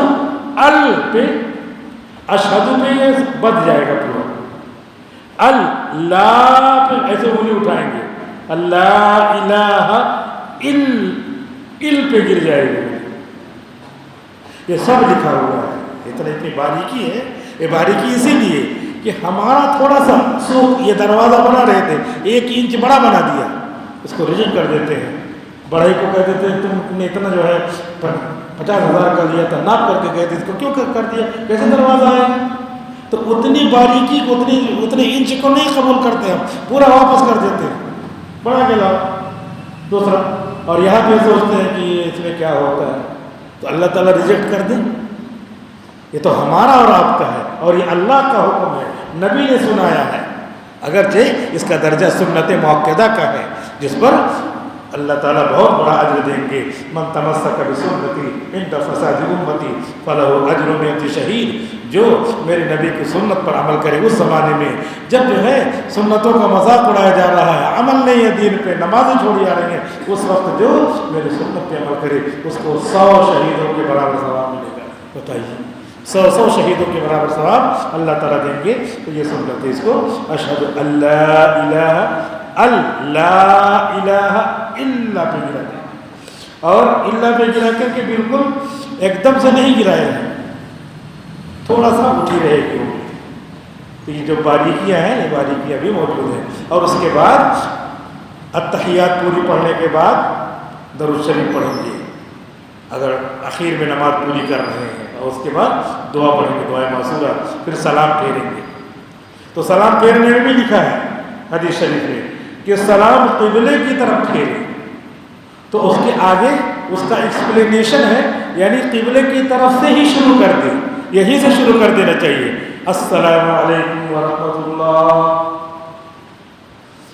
اشہد پہ یہ بد جائے گا پورا، اللہ پہ ایسے انگلی اٹھائیں گے، اللہ الہ ال پہ گر جائے گا۔ یہ سب لکھا ہوا ہے، اتنی باریکی ہے۔ یہ باریکی اسی لیے کہ ہمارا تھوڑا سا سوکھ، یہ دروازہ بنا رہے تھے 1 انچ بڑا بنا دیا، اس کو ریجیکٹ کر دیتے ہیں۔ بڑھائی کو کہتے تھے تم نے اتنا جو ہے 50,000 کا لیا تھا، ناپ کر کے کہتے اس کو کیوں کر دیا، کیسے دروازہ آئے گا؟ تو اتنی باریکی کو، اتنے انچ کو نہیں قبول کرتے، ہم پورا واپس کر دیتے ہیں، بڑا کے لاؤ دوسرا، اور یہاں پہ سوچتے ہیں کہ اس میں کیا ہوتا ہے، تو اللہ تعالیٰ ریجیکٹ کر دیں۔ یہ تو ہمارا اور آپ کا ہے، اور یہ اللہ کا حکم ہے، نبی نے سنایا ہے، اگرچہ اس کا درجہ سنت مؤکدہ کا ہے، جس پر اللہ تعالیٰ بہت بڑا اجر دیں گے۔ من تمسک بسنتی عند فساد امتی فلہ اجر 100 شہید۔ جو میرے نبی کی سنت پر عمل کرے اس زمانے میں جب جو ہے سنتوں کا مذاق اڑایا جا رہا ہے، عمل نہیں ہے دین پہ، نمازیں چھوڑی جا رہی ہیں، اس وقت جو میری سنت پہ عمل کرے اس کو 100 شہیدوں کے برابر ثواب ملے گا۔ بتائیے، 100 شہیدوں کے برابر ثواب اللہ تعالیٰ دیں گے۔ تو یہ سنت ہے، اس کو اشہد اللہ الہ الا پہ گرا دیں، اور اللہ پہ گرا کر کے بالکل ایک دم سے نہیں گرایا ہے، تھوڑا سا اٹھی رہے گی۔ تو یہ جو باریکیاں ہیں، یہ باریکیاں بھی موجود ہیں۔ اور اس کے بعد التحیات پوری پڑھنے کے بعد درود شریف پڑھیں گے اگر اخیر میں نماز پوری کر رہے ہیں، اور اس کے بعد دعا پڑھیں گے، دعائے معصورہ، پھر سلام پھیریں گے۔ تو سلام پھیرنے میں بھی لکھا ہے حدیث شریف میں کہ سلام قبلے کی طرف پھیرے، تو اس کے آگے اس کا ایکسپلینیشن ہے، یعنی قبلے کی طرف سے ہی شروع کر دیں، یہی سے شروع کر دینا چاہیے، السلام علیکم ورحمۃ اللہ،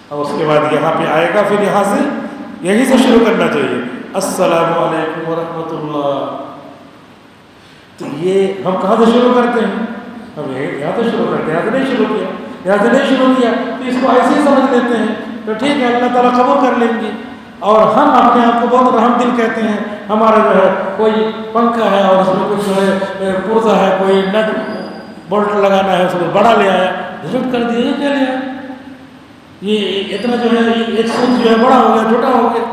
اور اس کے بعد یہاں پہ آئے گا، پھر یہاں سے یہی سے شروع کرنا چاہیے، السلام علیکم ورحمۃ اللہ۔ تو یہ ہم کہاں سے شروع کرتے ہیں؟ ہم یہاں سے شروع کرتے ہیں، یہاں سے نہیں شروع کیا، یہاں سے نہیں شروع کیا، تو اس کو ایسے ہی سمجھ لیتے ہیں، تو ٹھیک ہے اللہ تعالیٰ قبول کر لیں گے۔ اور ہم اپنے آپ کو بہت رحم دل کہتے ہیں، ہمارا جو ہے کوئی پنکھا ہے اور اس میں کچھ جو ہے پرزا ہے، کوئی نٹ بولٹ لگانا ہے، اس کو بڑا لے آیا، ریجیکٹ کر دیا، یہ کیا لے آیا، یہ اتنا جو ہے ایک سوچ جو ہے بڑا ہو گیا، چھوٹا ہو گیا،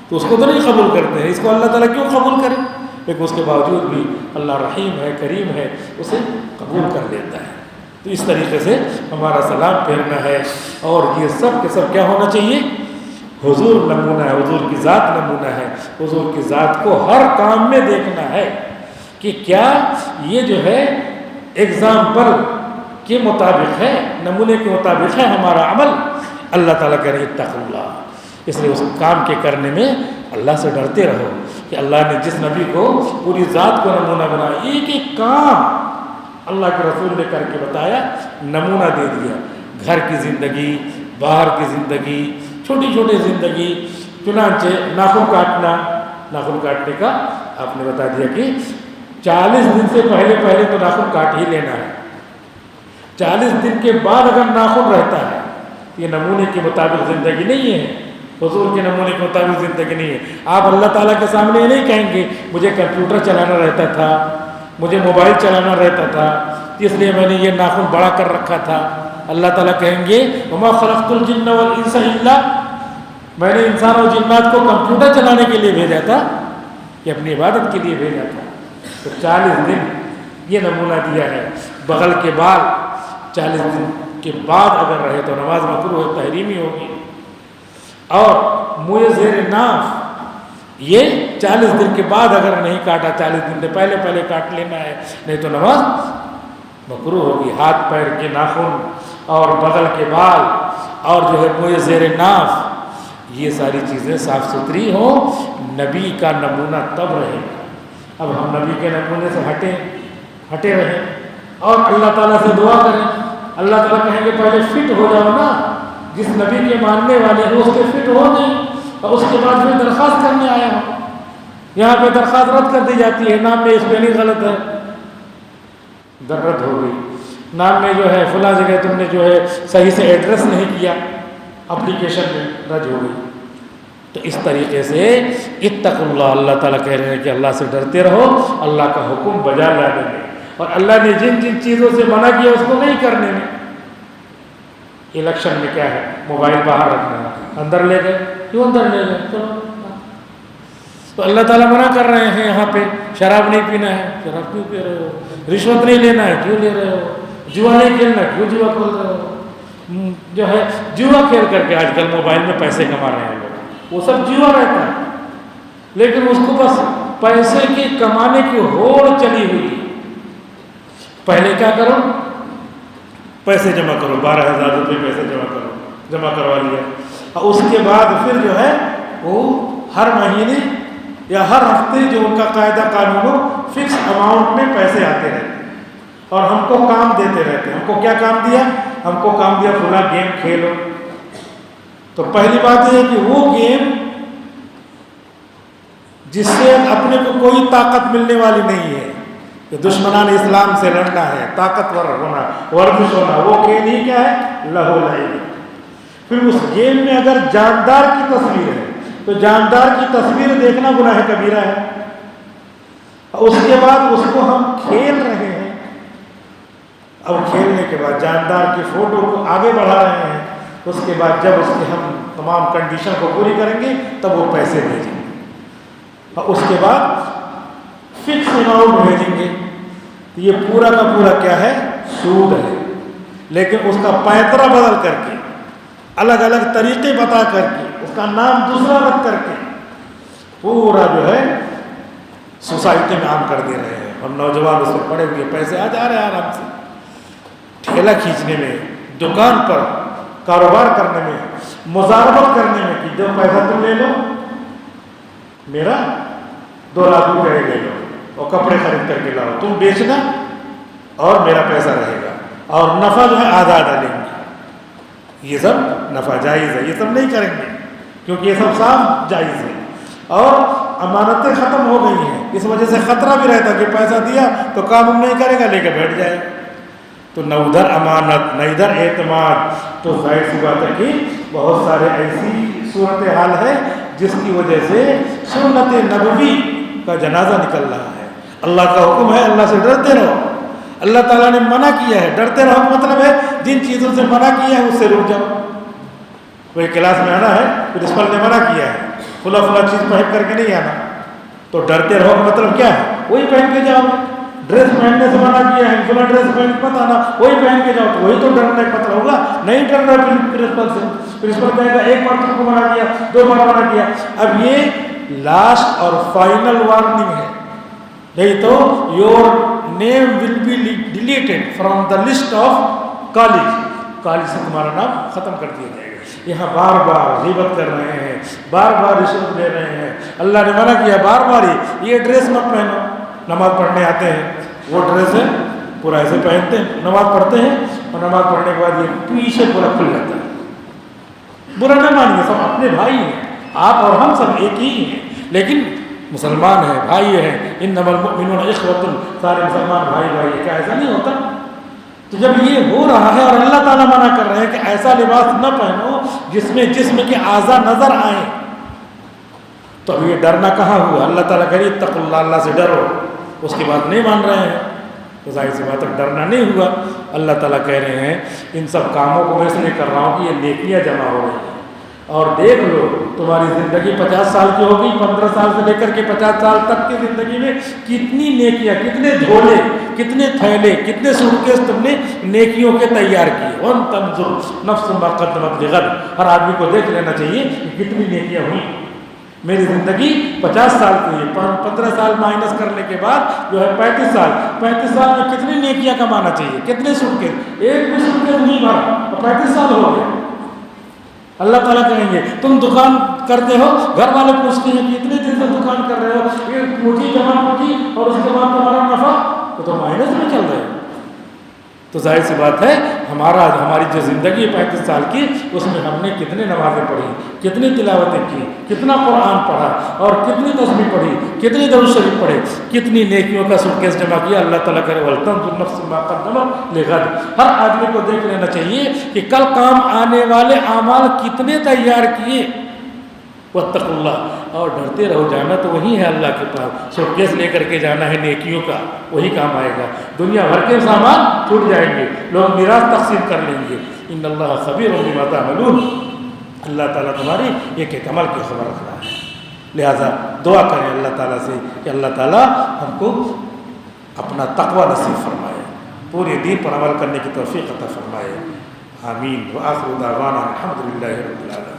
تو اس کو تو نہیں قبول کرتے ہیں۔ اس کو اللہ تعالیٰ کیوں قبول کرے؟ لیکن اس کے باوجود بھی اللہ رحیم ہے، کریم ہے، اسے قبول کر لیتا ہے۔ تو اس طریقے سے ہمارا سلام پھیرنا ہے، اور یہ سب کے سب کیا ہونا چاہیے؟ حضور نمونہ ہے، حضور کی ذات نمونہ ہے، حضور کی ذات کو ہر کام میں دیکھنا ہے کہ کیا یہ جو ہے ایگزامپل کے مطابق ہے، نمونے کے مطابق ہے ہمارا عمل۔ اللہ تعالیٰ کہہ رہے اتقوا اللہ، اس لیے اس کام کے کرنے میں اللہ سے ڈرتے رہو کہ اللہ نے جس نبی کو پوری ذات کو نمونہ بنایا، ایک ایک کام اللہ کے رسول نے کر کے بتایا، نمونہ دے دیا، گھر کی زندگی، باہر کی زندگی، چھوٹی چھوٹی زندگی، چنانچہ ناخن کاٹنے کا آپ نے بتا دیا کہ 40 دن سے پہلے تو ناخن کاٹ ہی لینا ہے، 40 دن کے بعد اگر ناخن رہتا ہے یہ نمونے کے مطابق زندگی نہیں ہے، حضور کے نمونے کے مطابق زندگی نہیں ہے۔ آپ اللہ تعالیٰ کے سامنے یہ نہیں کہیں گے مجھے کمپیوٹر چلانا رہتا تھا، مجھے موبائل چلانا رہتا تھا، اس لیے میں نے یہ ناخن بڑا کر رکھا تھا۔ اللہ تعالیٰ کہیں گے وما خلقت الجن والانس الا، میں نے انسان اور جنات کو کمپیوٹر چلانے کے لیے بھیجا تھا کہ اپنی عبادت کے لیے بھیجا تھا۔ تو 40 دن یہ نمونہ دیا ہے۔ بغل کے بال 40 دن کے بعد اگر رہے تو نماز مکروہ تحریمی ہوگی، اور منہ زیر ناف یہ 40 دن کے بعد اگر نہیں کاٹا، 40 دن سے پہلے کاٹ لینا ہے، نہیں تو نماز مکروہ ہوگی۔ ہاتھ پیر کے ناخن اور بغل کے بال اور جو ہے منہ زیر ناف، یہ ساری چیزیں صاف ستھری ہوں، نبی کا نمونہ تب رہے گا۔ اب ہم نبی کے نمونے سے ہٹے رہیں اور اللہ تعالیٰ سے دعا کریں، اللہ تعالیٰ کہیں گے پہلے فٹ ہو جاؤ نا، جس نبی کے ماننے والے ہیں اس کے فٹ ہو نہیں، اور اس کے بعد پھر درخواست کرنے آیا ہوں۔ یہاں پہ درخواست رد کر دی جاتی ہے، نام میں اسپیلنگ غلط ہے، رد ہو گئی، نام میں جو ہے فلاں جگہ تم نے جو ہے صحیح سے ایڈریس نہیں کیا اپلیکیشن میں، رد ہو گئی۔ تو اس طریقے سے اتقوا اللہ، اللہ تعالیٰ کہہ رہے ہیں کہ اللہ سے ڈرتے رہو، اللہ کا حکم بجا لانے میں، اور اللہ نے جن جن چیزوں سے منع کیا اس کو نہیں کرنے میں۔ الیکشن میں کیا ہے؟ موبائل باہر رکھنا ہے، اندر لے گئے، کیوں اندر لے گئے؟ چلو، تو اللہ تعالیٰ منع کر رہے ہیں یہاں پہ شراب نہیں پینا ہے، شراب کیوں پی رہے ہو؟ رشوت نہیں لینا ہے، کیوں لے رہے ہو؟ جوا نہیں کھیلنا، کیوں جوا کھیل رہے ہو؟ جو ہے جوا کھیل کر کے آج کل موبائل میں پیسے کما رہے ہیں لوگ، وہ سب جوا رہتا ہے، لیکن اس کو بس پیسے کے کمانے کی ہوڑ چلی ہوئی۔ پہلے کیا کرو؟ پیسے جمع کرو، 12,000 روپے پیسے جمع کروا لیا، اور اس کے بعد پھر جو ہے وہ ہر مہینے یا ہر ہفتے جو ان کا قاعدہ قانون ہو، فکس اماؤنٹ میں پیسے آتے رہتے ہیں، اور ہم کو کام دیتے رہتے ہیں۔ ہم کو کیا کام دیا؟ ہم کو کام دیا فلاں گیم کھیلو۔ تو پہلی بات یہ ہے کہ وہ گیم جس سے اپنے کو کوئی طاقت ملنے والی نہیں ہے، کہ دشمنان اسلام سے لڑنا ہے، طاقتور ہونا، ورزش ہونا، وہ کھیل ہی کیا ہے؟ لہو لعب۔ پھر اس گیم میں اگر جاندار کی تصویر ہے تو جاندار کی تصویر دیکھنا گناہ کبیرہ ہے، اس کے بعد اس کو ہم کھیل رہے ہیں، اب کھیلنے کے بعد جاندار کی فوٹو کو آگے بڑھا رہے ہیں، اس کے بعد جب اس کی ہم تمام کنڈیشن کو پوری کریں گے تب وہ پیسے بھیجیں گے، اور اس کے بعد فکس اماؤنٹ بھیجیں گے۔ یہ پورا کا پورا کیا ہے؟ سود ہے، لیکن اس کا پیترا بدل کر کے، الگ الگ طریقے بتا کر کے، اس کا نام دوسرا رکھ کر کے پورا جو ہے سوسائٹی میں عام کر دے رہے ہیں، اور نوجوان اس میں پڑے ہوئے پیسے آ جا رہے ہیں آرام سے، ٹھیلا کھینچنے میں، دکان پر کاروبار کرنے میں، مزاربت کرنے میں، کہ جو پیسہ تم لے لو، میرا 2 لاکھ روپے لے لو اور کپڑے خرید کر کے لاؤ، تم بیچنا اور میرا پیسہ رہے گا، اور نفع جو ہے آدھا آدھا لیں گے۔ یہ سب نفع جائز ہے، یہ سب نہیں کریں گے کیونکہ یہ سب صاف جائز ہے، اور امانتیں ختم ہو گئی ہیں، اس وجہ سے خطرہ بھی رہتا کہ پیسہ دیا تو کام نہیں کرے گا، لے کے بیٹھ جائے، تو نہ ادھر امانت نہ ادھر اعتماد، تو ظاہر سی بات ہے کہ بہت سارے ایسی صورتحال ہے جس کی وجہ سے سنت نبوی کا جنازہ نکل رہا ہے۔ اللہ کا حکم ہے اللہ سے ڈرتے رہو، اللہ تعالیٰ نے منع کیا ہے، ڈرتے رہو مطلب ہے جن چیزوں سے منع کیا ہے اس سے رک جاؤ۔ کوئی کلاس میں آنا ہے، پرنسپل نے منع کیا ہے فلاں چیز پہن کر کے نہیں آنا، تو ڈرتے رہو کا مطلب کیا ہے؟ وہی پہن کے جاؤ۔ ڈریس پہننے سے منع کیا ہے، فلاں ڈریس پہن مت آنا، وہی پہن کے جاؤ، تو وہی تو ڈرنے کا مطلب ہوگا۔ نہیں ڈر رہا پرنسپل سے، پرنسپل کہے گا 1 بار تم کو منع کیا، 2 بار منع کیا۔ اب یہ لاسٹ اور فائنل وارننگ ہے، نہیں تو your name will be deleted from the list of college سے تمہارا نام ختم کر دیا جائے گا۔ یہاں بار بار غیبت کر رہے ہیں، بار بار رشوت لے رہے ہیں، اللہ نے منع کیا بار بار ہی یہ ڈریس مت پہنو۔ نماز پڑھنے آتے ہیں، وہ ڈریس ہے پورا ایسے پہنتے ہیں، نماز پڑھتے ہیں، اور نماز پڑھنے کے بعد یہ پیچھے پورا کھل جاتا ہے۔ برا نہ مانیے، سب اپنے بھائی ہیں، آپ اور ہم سب ایک ہی ہیں، لیکن مسلمان ہیں، بھائی ہیں، انما المؤمنون اخوۃ، سارے مسلمان بھائی بھائی ہیں، کیا ایسا نہیں ہوتا؟ تو جب یہ ہو رہا ہے اور اللہ تعالیٰ منع کر رہے ہیں کہ ایسا لباس نہ پہنو جس میں جسم کے اعضاء نظر آئیں، تو اب یہ ڈرنا کہاں ہوا؟ اللہ تعالیٰ کہہ رہی ہے اتقوا اللہ، اللہ سے ڈرو، اس کی بات نہیں مان رہے ہیں، تو ظاہر سی بات ہے ڈرنا نہیں ہوا۔ اللہ تعالیٰ کہہ رہے ہیں ان سب کاموں کو میں اس لیے کر رہا ہوں کہ یہ نیکیاں جمع ہو رہی ہیں، اور دیکھ لو تمہاری زندگی 50 سال کی ہوگی، 15 سال سے لے کر کے 50 سال تک کی زندگی میں کتنی نیکیاں، کتنے جھولے، کتنے تھیلے، کتنے سوٹکیس تم نے نیکیوں کے تیار کیے. وَن تنظر نفس ما قدمت لغد، ہر آدمی کو دیکھ لینا چاہیے کہ کتنی نیکیاں ہوئی. میری زندگی 50 سال کی ہے، 15 سال مائنس کرنے کے بعد جو ہے 35 سال، 35 سال میں کتنی نیکیاں کمانا چاہیے، کتنے سوٹکیس، ایک بھی سوٹکیس نہیں بھرا اور 35 سال ہو گئے. اللہ تعالیٰ کہیں گے تم دکان کرتے ہو، گھر والے پوچھتے ہیں کہ اتنے دن سے دکان کر رہے ہو، یہ پوچھی جمع پوچھی اور اس کے بعد تمہارا نفع تو مائنس میں چل رہے ہو. تو ظاہر سی بات ہے ہماری جو زندگی ہے 35 سال کی، اس میں ہم نے کتنے نمازیں پڑھی، کتنی تلاوتیں کی، کتنا قرآن پڑھا اور کتنی تسبیح پڑھی، کتنی درود شریف پڑھے، کتنی نیکیوں کا سوٹکیس جمع کیا. اللہ تعالیٰ کرے وَلْتَنظُرْ نَفْسٌ مَا قَدَّمَتْ لِغَدٍ. ہر آدمی کو دیکھ لینا چاہیے کہ کل کام آنے والے اعمال کتنے تیار کیے. وَاتَّقُوا اللَّهَ، اور ڈرتے رہو. جانا تو وہی ہے اللہ کے پاس، سوٹکیس لے کر کے جانا ہے نیکیوں کا، وہی کام آئے گا. دنیا بھر کے سامان چھوٹ جائیں گے، لوگ میراث تقسیم کر لیں گے. ان اللہ خبیر بما تعملون، اللہ تعالیٰ تمہاری ایک ایک عمل کی خبر رکھ رہا ہے. لہٰذا دعا کریں اللہ تعالیٰ سے کہ اللہ تعالیٰ ہم کو اپنا تقوی نصیب فرمائے، پورے دین پر عمل کرنے کی توفیق عطا فرمائے. آمین. وآخر دعوانا الحمد للہ رب العالمین.